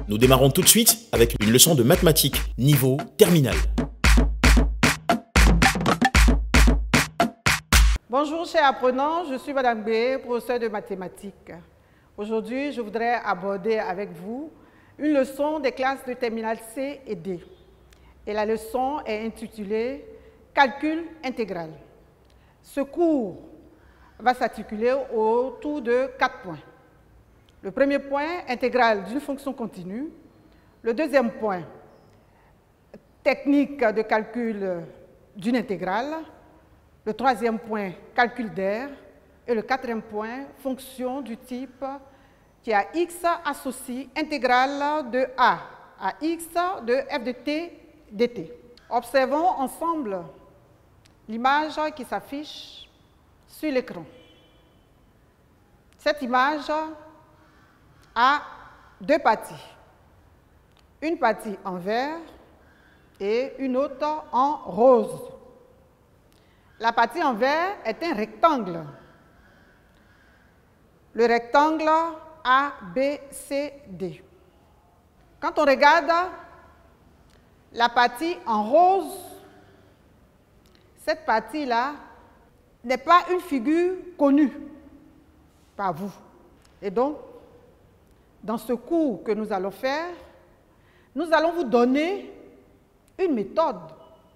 Nous démarrons tout de suite avec une leçon de mathématiques, niveau terminal. Bonjour chers apprenants, je suis Madame B, professeure de mathématiques. Aujourd'hui, je voudrais aborder avec vous une leçon des classes de terminale C et D. Et la leçon est intitulée « Calcul intégral ». Ce cours va s'articuler autour de 4 points. Le premier point, intégrale d'une fonction continue. Le deuxième point, technique de calcul d'une intégrale. Le troisième point, calcul d'aire. Et le quatrième point, fonction du type qui a x associe intégrale de a à x de f de t dt. Observons ensemble l'image qui s'affiche sur l'écran. Cette image a deux parties. Une partie en vert et une autre en rose. La partie en vert est un rectangle. Le rectangle ABCD. Quand on regarde la partie en rose, cette partie-là n'est pas une figure connue par vous. Et donc, dans ce cours que nous allons faire, nous allons vous donner une méthode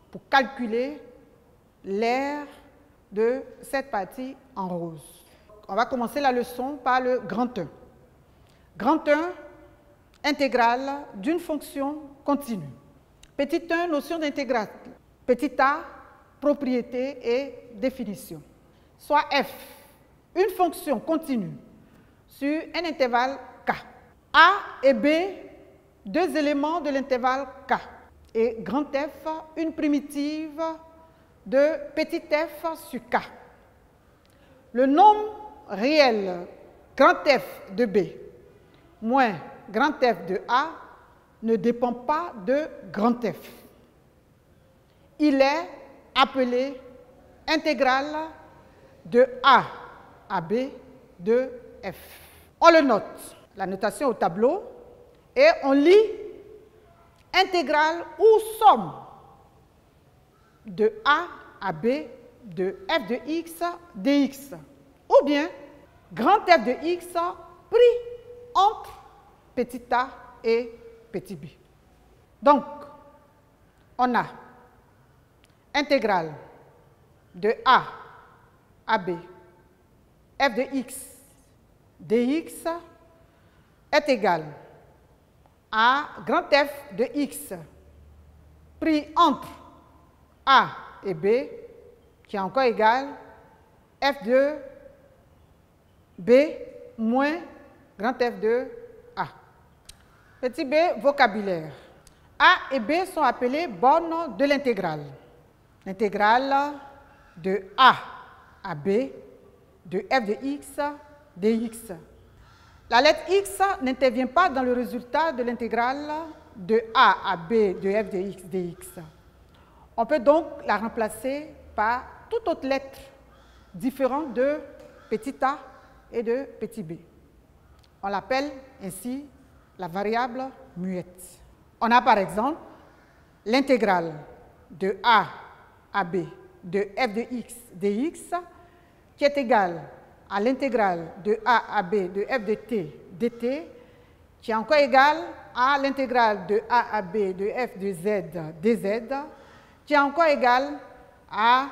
pour calculer l'aire de cette partie en rose. On va commencer la leçon par le grand 1. Grand 1, intégrale d'une fonction continue. Petit 1, notion d'intégrale. Petit a, propriété et définition. Soit f, une fonction continue sur un intervalle k. A et B, deux éléments de l'intervalle k. Et grand F, une primitive de petit f sur k. Le nombre réel grand F de B moins grand F de A ne dépend pas de grand F. Il est appelé intégrale de A à B de F. On le note, la notation au tableau, et on lit intégrale ou somme de A à B de f de x dx, ou bien grand F de x pris entre petit a et petit b. Donc, on a intégrale de a à b, f de x dx est égal à grand F de x pris entre a et b, qui est encore égal f de b moins grand F de a. Petit b, vocabulaire. A et b sont appelés bornes de l'intégrale. L'intégrale de a à b de f de x dx. La lettre x n'intervient pas dans le résultat de l'intégrale de a à b de f de x dx. On peut donc la remplacer par toute autre lettre différente de petit a et de petit b. On l'appelle ainsi la variable muette. On a par exemple l'intégrale de a à b de f de x dx qui est égale à l'intégrale de a à b de f de t dt qui est encore égale à l'intégrale de a à b de f de z dz qui est encore égale à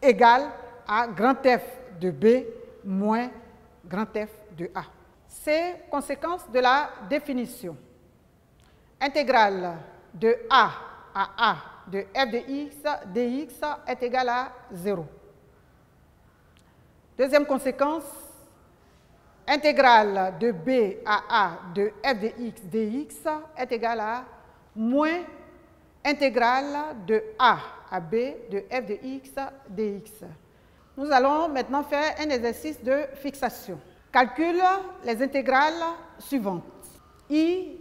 égale à grand F de B moins grand F de A. C'est conséquence de la définition. Intégrale de A à A de f de x dx est égale à 0. Deuxième conséquence, intégrale de B à A de f de x dx est égale à moins intégrale de A à B de f de x dx. Nous allons maintenant faire un exercice de fixation. Calcule les intégrales suivantes. I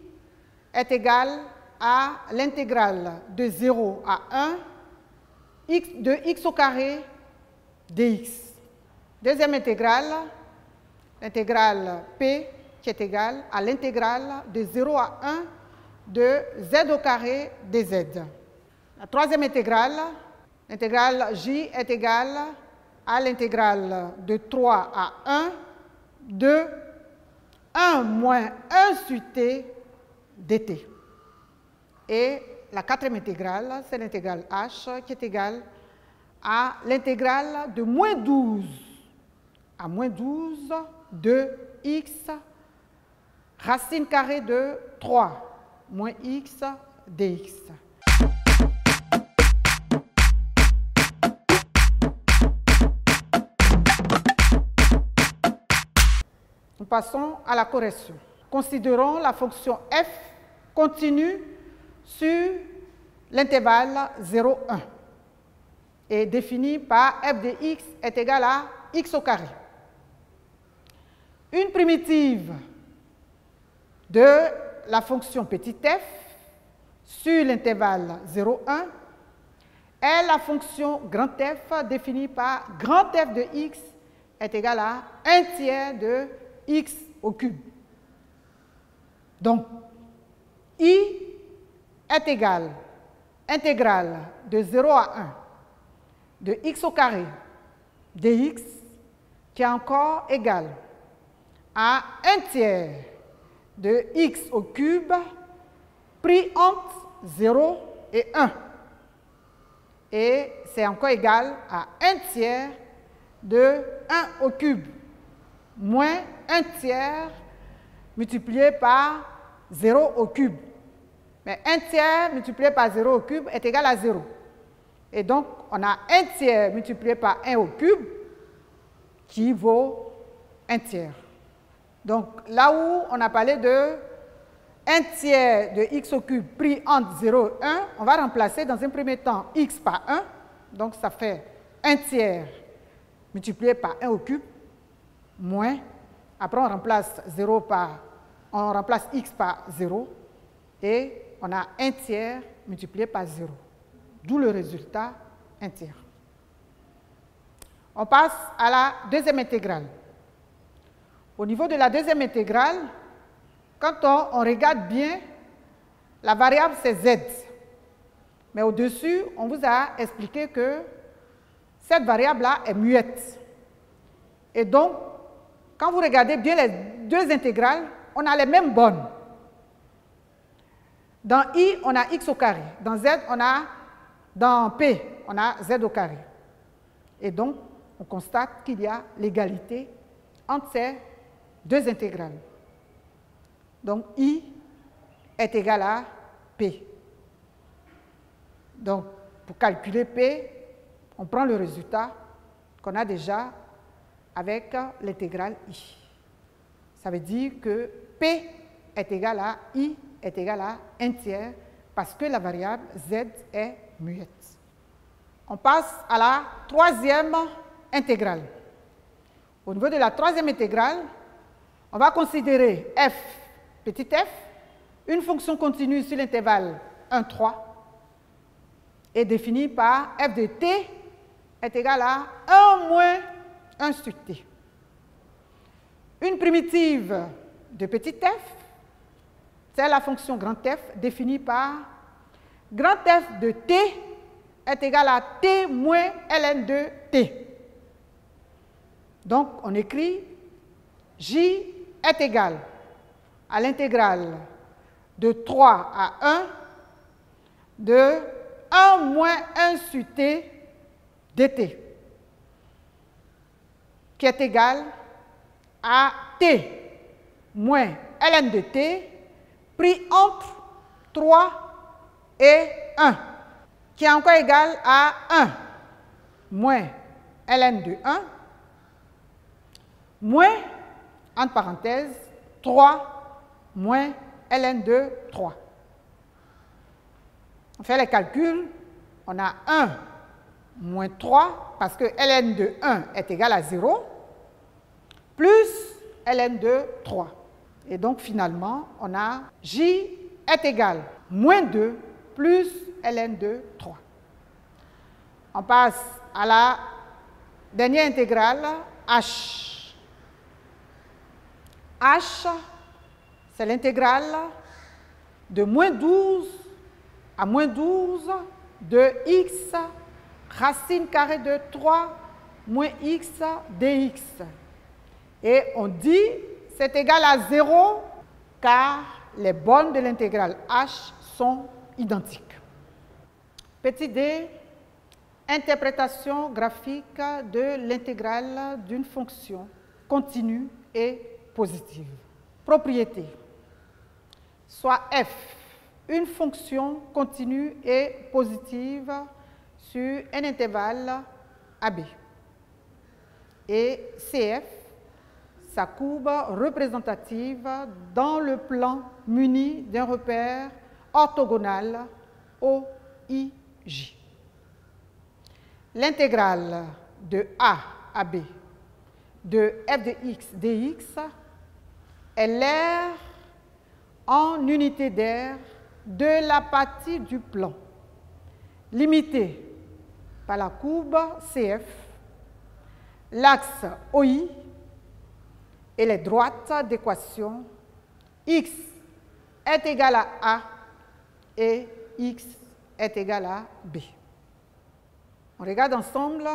est égal à l'intégrale de 0 à 1 de x au carré dx. Deuxième intégrale, l'intégrale P qui est égal à l'intégrale de 0 à 1 de z au carré dz. La troisième intégrale, l'intégrale j est égale à l'intégrale de 3 à 1 de 1 moins 1 sur t dt. Et la quatrième intégrale, c'est l'intégrale h qui est égale à l'intégrale de moins 12 à moins 12 de x racine carrée de 3 moins x dx. Nous passons à la correction. Considérons la fonction f continue sur l'intervalle 0, 1 et définie par f de x est égal à x au carré. Une primitive de la fonction petit f sur l'intervalle 0, 1 est la fonction grand F définie par grand F de x est égal à 1 tiers de x au cube. Donc, I est égal intégrale de 0 à 1 de x au carré dx qui est encore égal à 1 tiers de x au cube pris entre 0 et 1. Et c'est encore égal à 1 tiers de 1 au cube moins 1 tiers multiplié par 0 au cube. Mais 1 tiers multiplié par 0 au cube est égal à 0. Et donc, on a 1 tiers multiplié par 1 au cube qui vaut 1 tiers. Donc, là où on a parlé de 1 tiers de x au cube pris entre 0 et 1, on va remplacer dans un premier temps x par 1. Donc, ça fait 1 tiers multiplié par 1 au cube moins. Après, on remplace x par 0 et on a 1 tiers multiplié par 0. D'où le résultat 1 tiers. On passe à la deuxième intégrale. Au niveau de la deuxième intégrale, quand on regarde bien, la variable c'est z. Mais au-dessus, on vous a expliqué que cette variable-là est muette. Et donc, quand vous regardez bien les deux intégrales, on a les mêmes bornes. Dans I, on a x au carré. Dans P, on a z au carré. Et donc, on constate qu'il y a l'égalité entre ces deux intégrales. Donc, I est égal à P. Donc, pour calculer P, on prend le résultat qu'on a déjà avec l'intégrale I. Ça veut dire que P est égal à I est égal à 1 tiers parce que la variable Z est muette. On passe à la troisième intégrale. Au niveau de la troisième intégrale, on va considérer f, petit f, une fonction continue sur l'intervalle 1, 3, est définie par f de t est égal à 1 moins 1 sur t. Une primitive de petit f, c'est la fonction grand F définie par grand F de t est égal à t moins ln de t. Donc, on écrit J est égal à l'intégrale de 3 à 1 de 1 moins 1 sur t dt, qui est égal à t moins ln de t pris entre 3 et 1, qui est encore égal à 1 moins ln de 1 moins, entre parenthèses, 3 moins ln de 3. On fait les calculs, on a 1 moins 3, parce que ln de 1 est égal à 0, plus ln de 3. Et donc, finalement, on a J est égal à moins 2 plus ln de 3. On passe à la dernière intégrale, H. h, c'est l'intégrale de moins 12 à moins 12 de x racine carrée de 3 moins x dx. Et on dit c'est égal à 0 car les bornes de l'intégrale h sont identiques. Petit d, interprétation graphique de l'intégrale d'une fonction continue et positive. Propriété. Soit f, une fonction continue et positive sur un intervalle AB. Et CF, sa courbe représentative dans le plan muni d'un repère orthogonal OIJ. L'intégrale de A à B de f de x dx est l'aire en unité d'aire de la partie du plan, limitée par la courbe CF, l'axe OI et les droites d'équation x est égal à A et x est égal à B. On regarde ensemble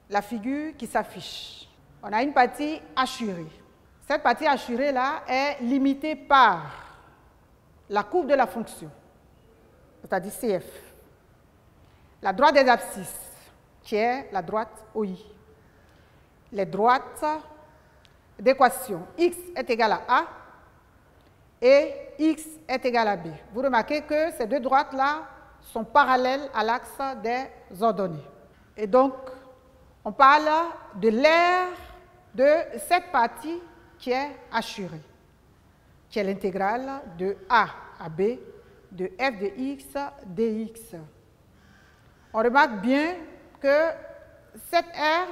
la figure qui s'affiche. On a une partie assurée. Cette partie assurée-là est limitée par la courbe de la fonction, c'est-à-dire CF, la droite des abscisses, qui est la droite OI, les droites d'équation x est égal à A et x est égal à B. Vous remarquez que ces deux droites-là sont parallèles à l'axe des ordonnées. Et donc, on parle de l'aire de cette partie qui est assurée, qui est l'intégrale de A à B de f de x dx. On remarque bien que cette aire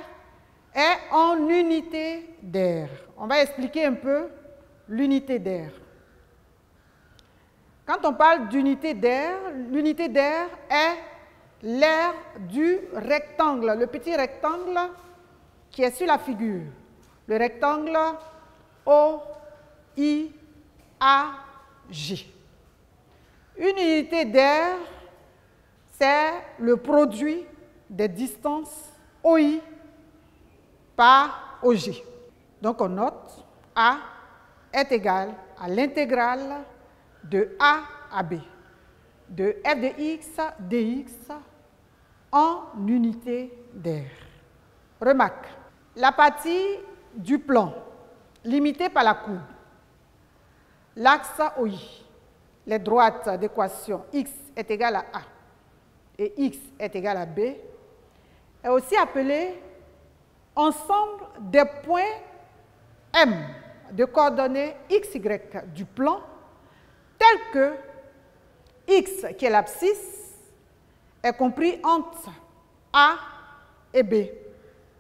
est en unité d'aire. On va expliquer un peu l'unité d'aire. Quand on parle d'unité d'aire, l'unité d'aire est l'aire du rectangle, le petit rectangle qui est sur la figure, le rectangle OIAG. Une unité d'aire, c'est le produit des distances OI par OG. Donc on note A est égal à l'intégrale de A à B de f de x dx en unité d'aire. Remarque, la partie du plan limitée par la courbe, l'axe OI, les droites d'équation x est égal à A et x est égal à B, est aussi appelée ensemble des points M de coordonnées x, y du plan, tel que x, qui est l'abscisse, est compris entre A et B,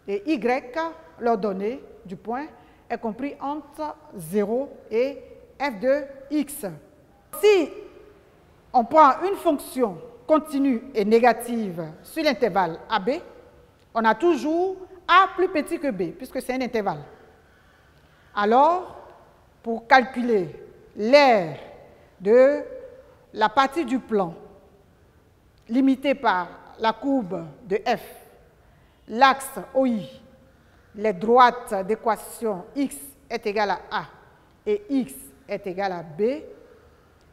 et y, l'ordonnée du point, est compris entre 0 et f de x. Si on prend une fonction continue et négative sur l'intervalle AB, on a toujours A plus petit que B, puisque c'est un intervalle. Alors, pour calculer l'aire de la partie du plan limitée par la courbe de f, l'axe OI, les droites d'équation x est égal à A et x est égal à B,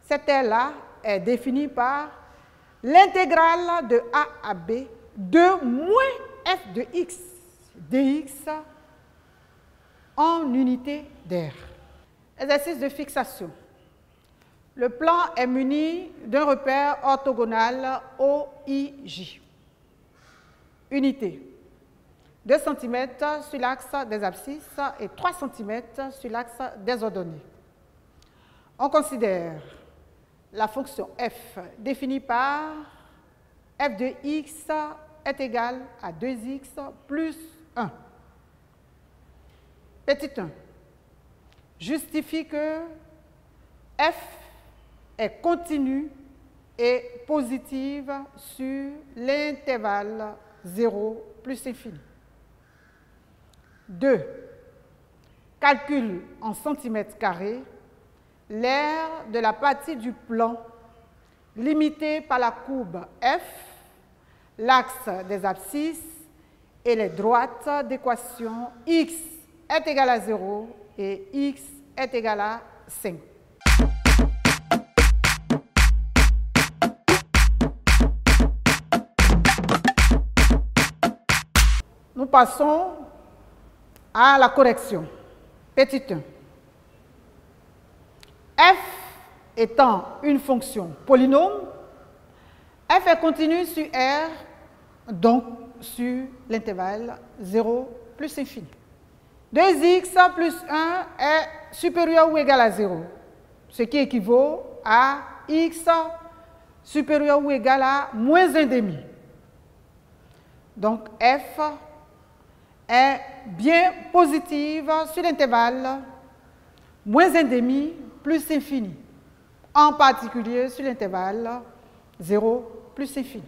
cette aire-là est définie par l'intégrale de A à B de moins f de x dx en unité d'aire. Exercice de fixation. Le plan est muni d'un repère orthogonal OIJ. Unité. 2 cm sur l'axe des abscisses et 3 cm sur l'axe des ordonnées. On considère la fonction f définie par f de x est égal à 2x plus 1. Petit 1. Justifie que f est continue et positive sur l'intervalle 0 plus infini. 2. calcule en centimètres carrés l'aire de la partie du plan limitée par la courbe F, l'axe des abscisses et les droites d'équation x est égal à 0 et x est égal à 5. Nous passons à la correction. Petit 1. F étant une fonction polynôme, f est continue sur R, donc sur l'intervalle 0 plus infini. 2x plus 1 est supérieur ou égal à 0, ce qui équivaut à x supérieur ou égal à moins 1,5. Donc f est bien positive sur l'intervalle moins 1,5 plus infini, en particulier sur l'intervalle 0 plus infini.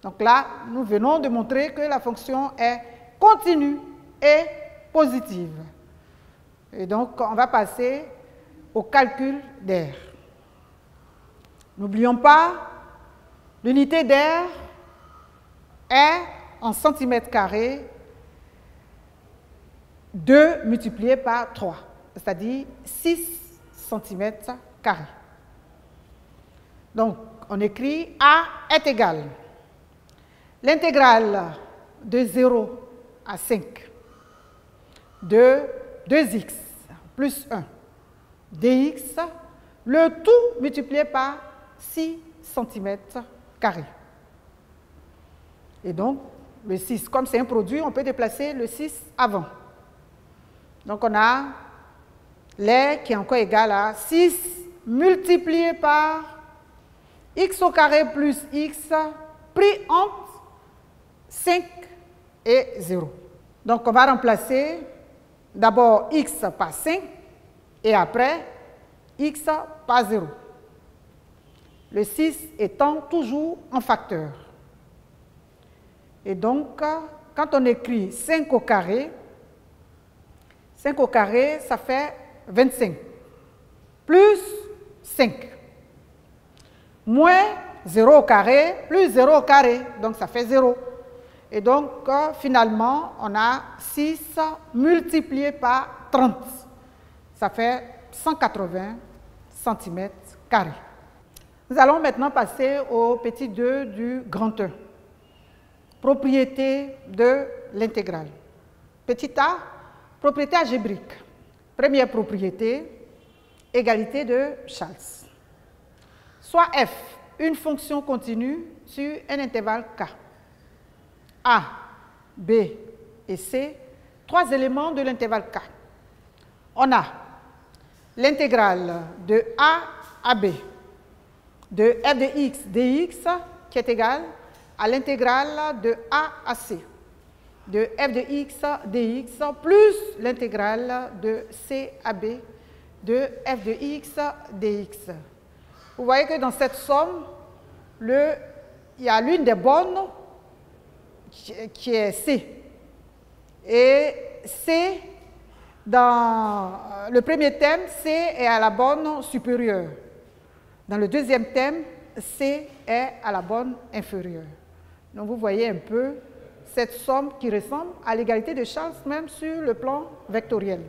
Donc là, nous venons de montrer que la fonction est continue et positive. Et donc, on va passer au calcul d'air. N'oublions pas, l'unité d'air est en centimètres carrés 2 multiplié par 3, c'est-à-dire 6 centimètres carrés. Donc, on écrit A est égal. L'intégrale de 0 à 5 de 2x plus 1 dx, le tout multiplié par 6 centimètres carrés. Et donc, le 6, comme c'est un produit, on peut déplacer le 6 avant. Donc, on a l'air qui est encore égal à 6 multiplié par x au carré plus x pris entre 5 et 0. Donc, on va remplacer d'abord x par 5 et après x par 0. Le 6 étant toujours en facteur. Et donc, quand on écrit 5 au carré, ça fait 25. Plus 5. Moins 0 au carré, plus 0 au carré. Donc, ça fait 0. Et donc, finalement, on a 6 multiplié par 30. Ça fait 180 cm². Nous allons maintenant passer au petit 2 du grand 1. Propriété de l'intégrale. Petit a, propriété algébrique. Première propriété, égalité de Charles. Soit f, une fonction continue sur un intervalle k. A, B et C, 3 éléments de l'intervalle k. On a l'intégrale de A à B, de f de x dx, qui est égale à l'intégrale de A à C, de f de x dx, plus l'intégrale de C à B, de f de x dx. Vous voyez que dans cette somme, il y a l'une des bornes qui est C. Et C, dans le premier thème, C est à la borne supérieure. Dans le deuxième thème, C est à la borne inférieure. Donc vous voyez un peu cette somme qui ressemble à l'égalité de Charles même sur le plan vectoriel.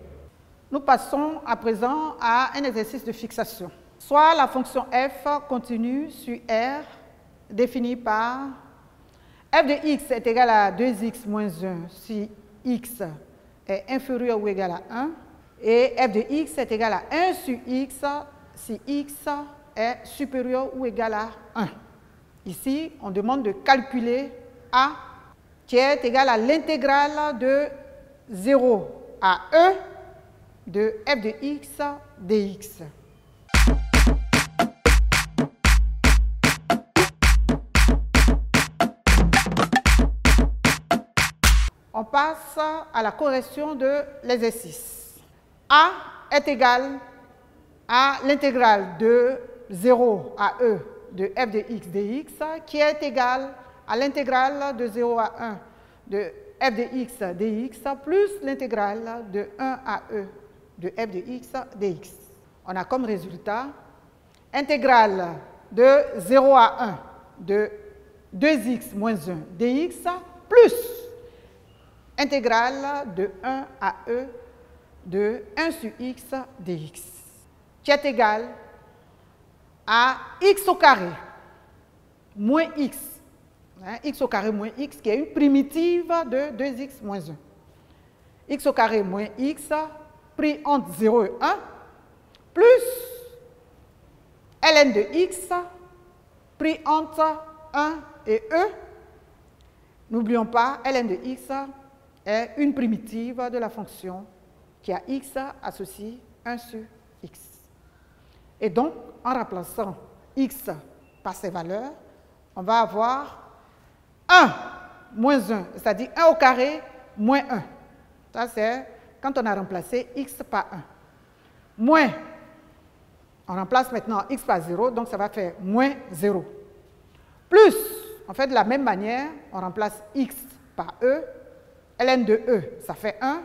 Nous passons à présent à un exercice de fixation. Soit la fonction f continue sur R définie par f de x est égal à 2x moins 1 si x est inférieur ou égal à 1 et f de x est égal à 1 sur x si x est supérieur ou égal à 1. Ici, on demande de calculer a qui est égal à l'intégrale de 0 à e de f de x dx. On passe à la correction de l'exercice. A est égal à l'intégrale de 0 à e de f de x dx qui est égal à l'intégrale de 0 à 1 de f de x dx plus l'intégrale de 1 à e de f de x dx. On a comme résultat intégrale de 0 à 1 de 2x moins 1 dx plus intégrale de 1 à e de 1 sur x dx, qui est égal à x au carré moins x, x au carré moins x, qui est une primitive de 2x moins 1. X au carré moins x pris entre 0 et 1, plus ln de x pris entre 1 et e. N'oublions pas, ln de x est une primitive de la fonction qui a x associé 1 sur x. Et donc, en remplaçant x par ces valeurs, on va avoir 1 moins 1, c'est-à-dire 1 au carré moins 1. Ça, c'est quand on a remplacé x par 1. Moins, on remplace maintenant x par 0, donc ça va faire moins 0. Plus, on fait de la même manière, on remplace x par e, ln de e, ça fait 1,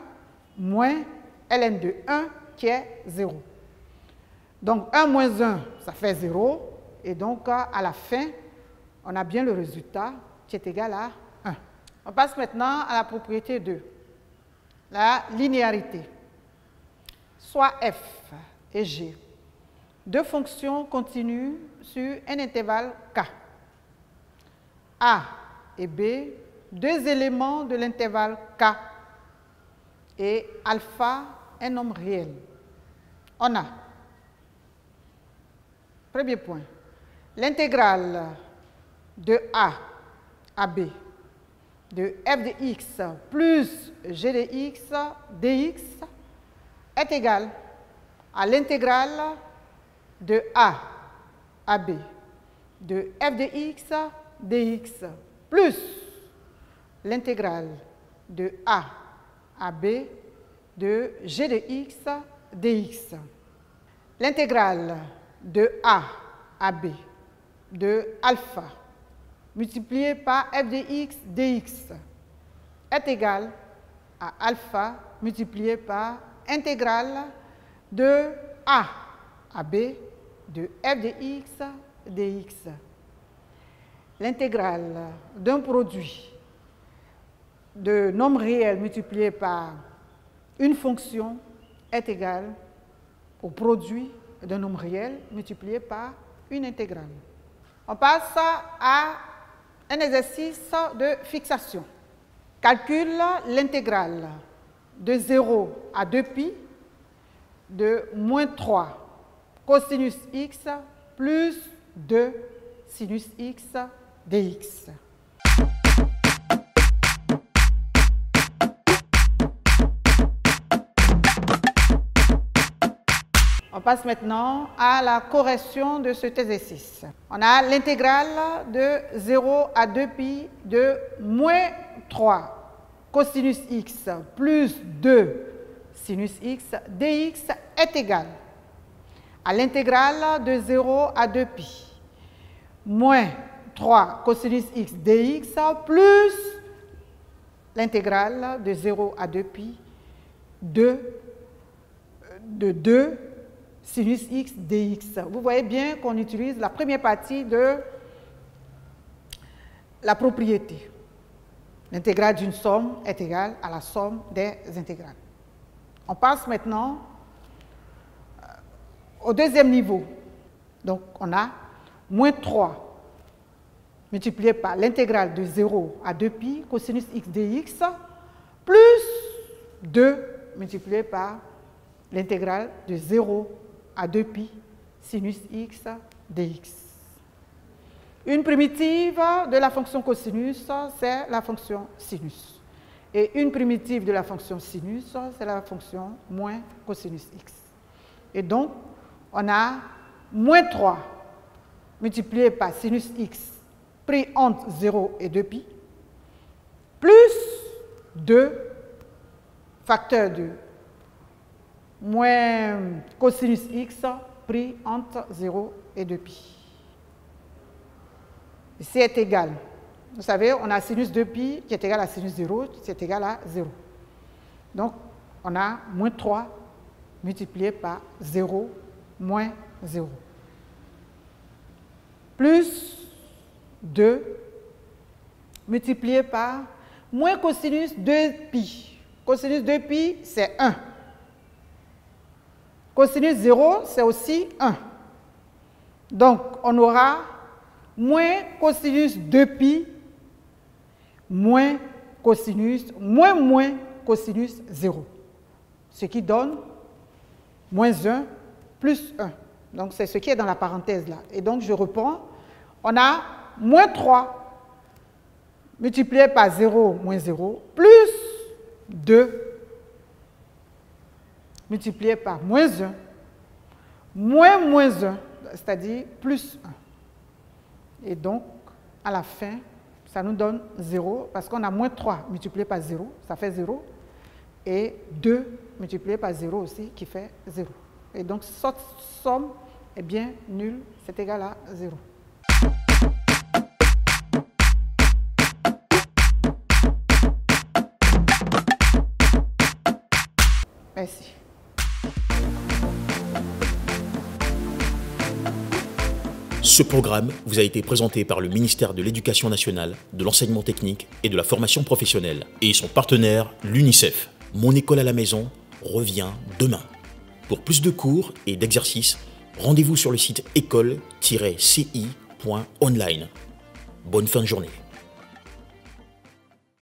moins ln de 1 qui est 0. Donc 1 moins 1, ça fait 0, et donc à la fin, on a bien le résultat qui est égal à 1. On passe maintenant à la propriété 2, la linéarité. Soit f et g, deux fonctions continues sur un intervalle k. A et B, deux éléments de l'intervalle k, et alpha, un nombre réel. On a, premier point, l'intégrale de A à B de f de x plus g de x dx est égale à l'intégrale de A à B de f de x dx plus l'intégrale de A à B de g de x dx. L'intégrale de A à B de alpha multiplié par f de x dx est égal à alpha multiplié par intégrale de A à B de f de x dx. L'intégrale d'un produit de nombres réels multiplié par une fonction est égale au produit d'un nombre réel multiplié par une intégrale. On passe à un exercice de fixation. Calcule l'intégrale de 0 à 2pi de moins 3 cosinus x plus 2 sinus x dx. On passe maintenant à la correction de cet exercice. On a l'intégrale de 0 à 2pi de moins 3 cosinus x plus 2 sinus x dx est égal à l'intégrale de 0 à 2pi moins 3 cosinus x dx plus l'intégrale de 0 à 2pi de 2 sinus x dx. Vous voyez bien qu'on utilise la première partie de la propriété. L'intégrale d'une somme est égale à la somme des intégrales. On passe maintenant au deuxième niveau. Donc, on a moins 3 multiplié par l'intégrale de 0 à 2pi cosinus x dx plus 2 multiplié par l'intégrale de 0 à 2pi sinus x dx. Une primitive de la fonction cosinus, c'est la fonction sinus. Et une primitive de la fonction sinus, c'est la fonction moins cosinus x. Et donc, on a moins 3 multiplié par sinus x pris entre 0 et 2pi, plus 2 facteur de moins cosinus x pris entre 0 et 2pi. Ici est égal Vous savez, on a sinus 2pi qui est égal à sinus 0, qui est égal à 0. Donc, on a moins 3 multiplié par 0, moins 0. Plus 2 multiplié par moins cosinus 2pi. Cosinus 2pi, c'est 1. Cosinus 0, c'est aussi 1. Donc, on aura moins cosinus 2pi moins cosinus, moins cosinus 0. Ce qui donne moins 1 plus 1. Donc, c'est ce qui est dans la parenthèse là. Et donc, je reprends. On a moins 3 multiplié par 0, moins 0, plus 2 multiplié par moins 1, moins 1, c'est-à-dire plus 1. Et donc, à la fin, ça nous donne 0, parce qu'on a moins 3 multiplié par 0, ça fait 0, et 2 multiplié par 0 aussi, qui fait 0. Et donc, cette somme est bien nulle, c'est égal à 0. Merci. Ce programme vous a été présenté par le ministère de l'Éducation nationale, de l'enseignement technique et de la formation professionnelle et son partenaire, l'UNICEF. Mon école à la maison revient demain. Pour plus de cours et d'exercices, rendez-vous sur le site école-ci.online. Bonne fin de journée.